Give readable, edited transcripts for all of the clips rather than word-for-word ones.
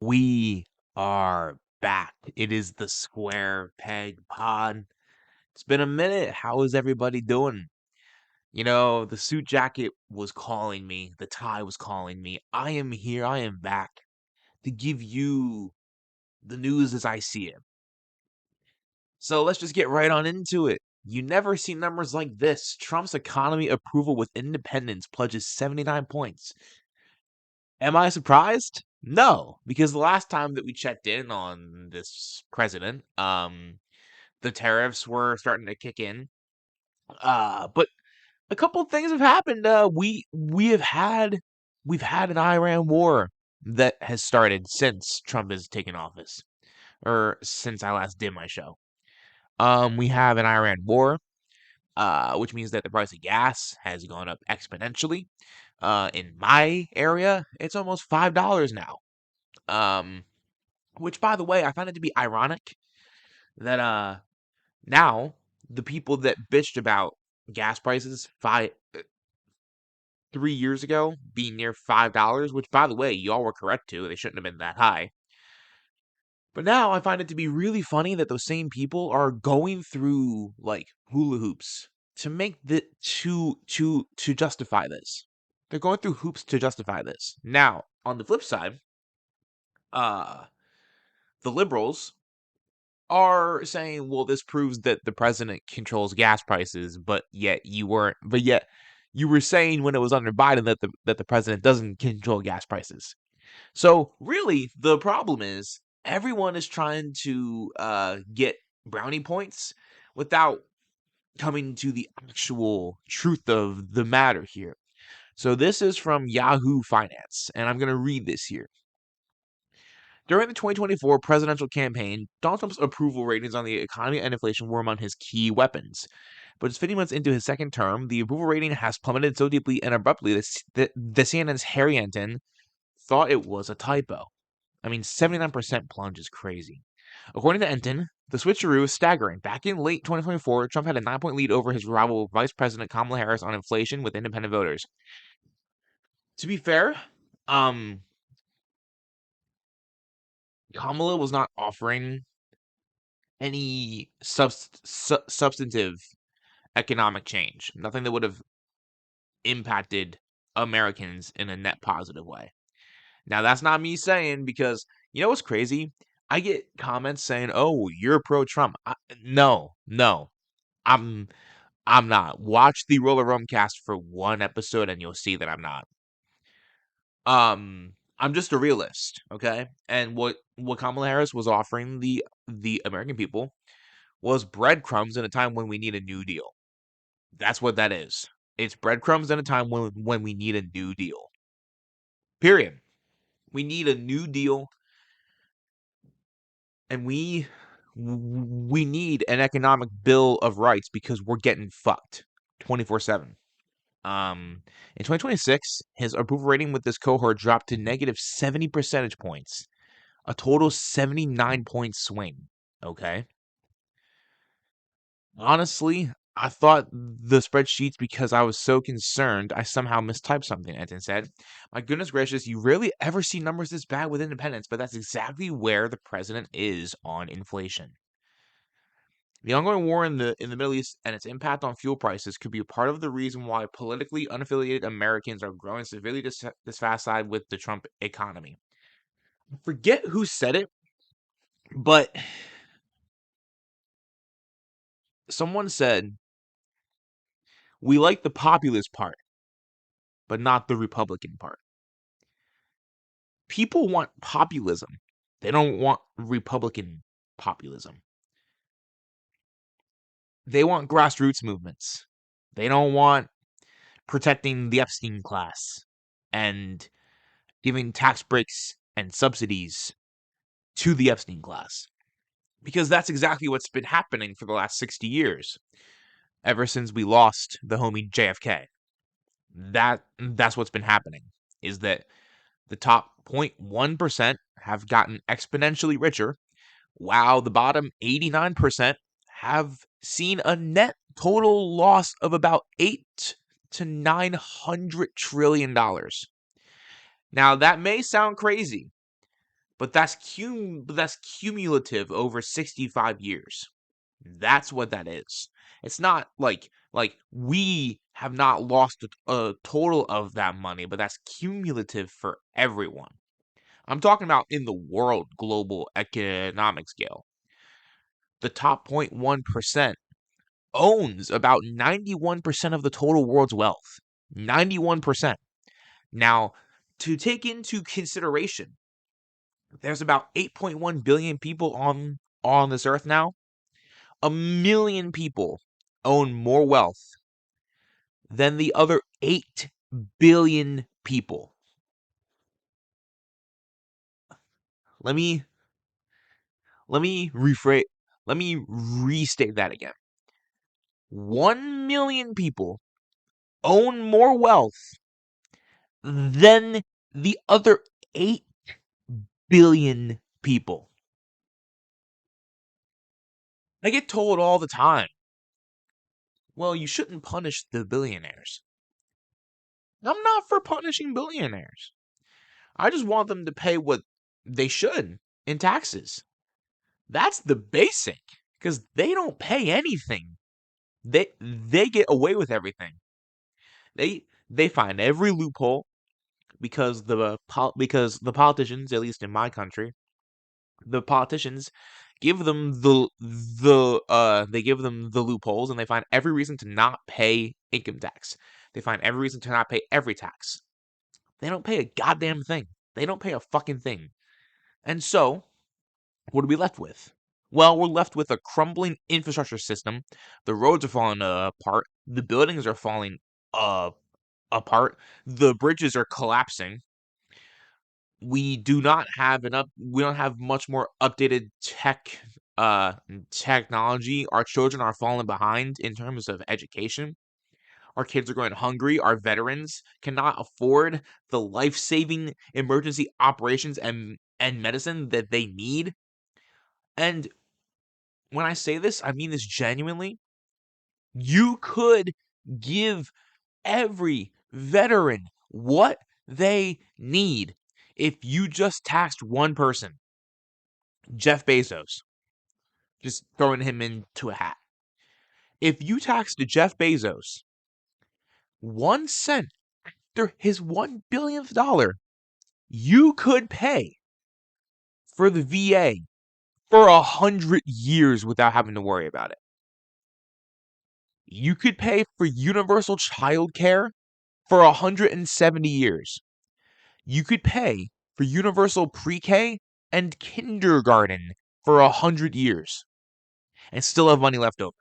We are back. It is the Square Peg Pod. It's been a minute. How is everybody doing? The suit jacket was calling me. The tie was calling me. I am here. I am back to give you the news as I see it. So let's just get right on into it. You never see numbers like this. Trump's economy approval with independents pledges 79 points. Am I surprised? No, because the last time that we checked in on this president, the tariffs were starting to kick in. But a couple of things have happened. We've had an Iran war that has started since Trump has taken office, or since I last did my show. We have an Iran war, which means that the price of gas has gone up exponentially. In my area, it's almost $5 now. Um, which, by the way, I find it to be ironic that now the people that bitched about gas prices 3 years ago being near $5, which, by the way, y'all were correct to, they shouldn't have been that high. But now I find it to be really funny that those same people are going through like hula hoops to make the to justify this. They're going through hoops to justify this. Now, on the flip side, uh the liberals are saying, well, this proves that the president controls gas prices, but yet you were saying when it was under Biden that the president doesn't control gas prices. So really, the problem is everyone is trying to get brownie points without coming to the actual truth of the matter here. So this is from Yahoo Finance, and I'm going to read this here. During the 2024 presidential campaign, Donald Trump's approval ratings on the economy and inflation were among his key weapons. But just 50 months into his second term, the approval rating has plummeted so deeply and abruptly that the CNN's Harry Enton thought it was a typo. I mean, 79% plunge is crazy. According to Enton, the switcheroo is staggering. Back in late 2024, Trump had a 9-point lead over his rival Vice President Kamala Harris on inflation with independent voters. To be fair, Kamala was not offering any substantive economic change. Nothing that would have impacted Americans in a net positive way. Now, that's not me saying, because you know what's crazy? I get comments saying, "Oh, you're pro-Trump." No, I'm I'm not. Watch the Roller Rome cast for one episode, and you'll see that I'm not. I'm just a realist, okay? And what Kamala Harris was offering the American people was breadcrumbs in a time when we need a new deal. That's what that is. It's breadcrumbs in a time when we need a new deal. Period. We need a new deal, and we need an economic bill of rights because we're getting fucked 24/7. In 2026, his approval rating with this cohort dropped to negative 70 percentage points, a total 79-point swing. Okay. Honestly, I thought the spreadsheets, because I was so concerned, I somehow mistyped something, Enton said. My goodness gracious, you rarely ever see numbers this bad with independents, but that's exactly where the president is on inflation. The ongoing war in the Middle East and its impact on fuel prices could be a part of the reason why politically unaffiliated Americans are growing severely dissatisfied with the Trump economy. I forget who said it, but someone said, we like the populist part, but not the Republican part. People want populism. They don't want Republican populism. They want grassroots movements. They don't want protecting the Epstein class and giving tax breaks and subsidies to the Epstein class. Because that's exactly what's been happening for the last 60 years, ever since we lost the homie JFK. That's what's been happening, is that the top 0.1% have gotten exponentially richer, while the bottom 89% have seen a net total loss of about $800 to $900 trillion. Now, that may sound crazy, but that's cumulative over 65 years. That's what that is. It's not like we have not lost a total of that money, but that's cumulative for everyone. I'm talking about in the world global economic scale. The top 0.1% owns about 91% of the total world's wealth. 91%. Now, to take into consideration, there's about 8.1 billion people on this earth now. 1 million people own more wealth than the other 8 billion people. Let me rephrase let me restate that again. 1 million people own more wealth than the other 8 billion people. I get told all the time, well, you shouldn't punish the billionaires. I'm not for punishing billionaires. I just want them to pay what they should in taxes. That's the basic, because they don't pay anything. They get away with everything. They find every loophole because the politicians, at least in my country, the politicians give them they give them the loopholes, and they find every reason to not pay income tax. They find every reason to not pay every tax. They don't pay a goddamn thing. They don't pay a fucking thing. And so, what are we left with? Well, we're left with a crumbling infrastructure system. The roads are falling apart. The buildings are falling uh, apart. The bridges are collapsing. We don't have much more updated technology. Our children are falling behind in terms of education. Our kids are going hungry. Our veterans cannot afford the life-saving emergency operations and medicine that they need. And when I say this, I mean this genuinely. You could give every veteran what they need if you just taxed one person, Jeff Bezos, just throwing him into a hat. If you taxed Jeff Bezos 1 cent after his $1 billionth, you could pay for the VA for 100 years without having to worry about it. You could pay for universal child care for 170 years. You could pay for universal pre-K and kindergarten for 100 years and still have money left over.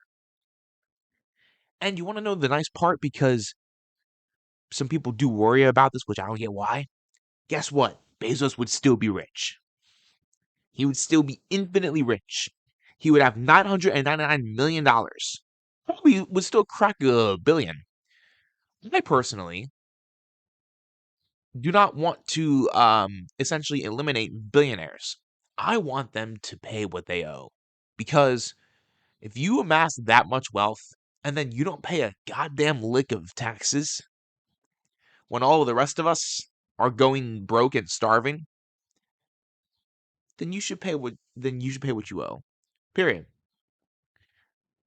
And you want to know the nice part, because some people do worry about this, which I don't get why. Guess what? Bezos would still be rich. He would still be infinitely rich. He would have $999 million. Probably would still crack $1 billion. I personally do not want to essentially eliminate billionaires. I want them to pay what they owe. Because if you amass that much wealth and then you don't pay a goddamn lick of taxes, when all of the rest of us are going broke and starving, then you should pay what you owe. Period.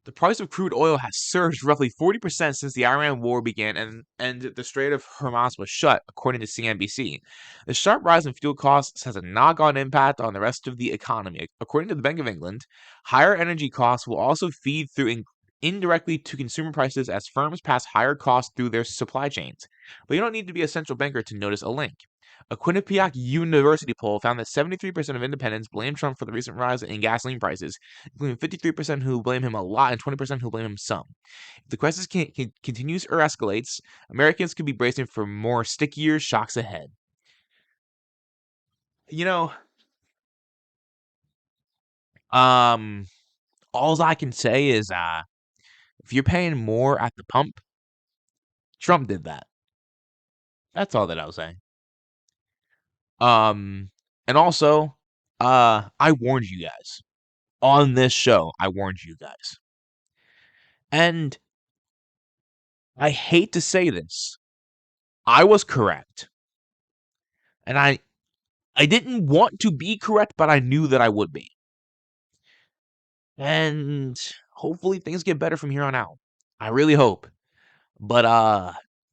The price of crude oil has surged roughly 40% since the Iran war began and the Strait of Hormuz was shut, according to CNBC. The sharp rise in fuel costs has a knock-on impact on the rest of the economy. According to the Bank of England, higher energy costs will also feed through indirectly to consumer prices as firms pass higher costs through their supply chains. But you don't need to be a central banker to notice a link. A Quinnipiac University poll found that 73% of independents blame Trump for the recent rise in gasoline prices, including 53% who blame him a lot and 20% who blame him some. If the crisis continues or escalates, Americans could be bracing for more stickier shocks ahead. You know, um, all I can say is, if you're paying more at the pump, Trump did that. That's all that I'll say. Um, and also, I warned you guys on this show. I warned you guys, and I hate to say this, I was correct, and I didn't want to be correct, but I knew that I would be. And hopefully things get better from here on out. I really hope. But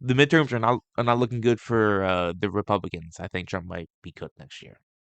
the midterms are not looking good for the Republicans. I think Trump might be cooked next year.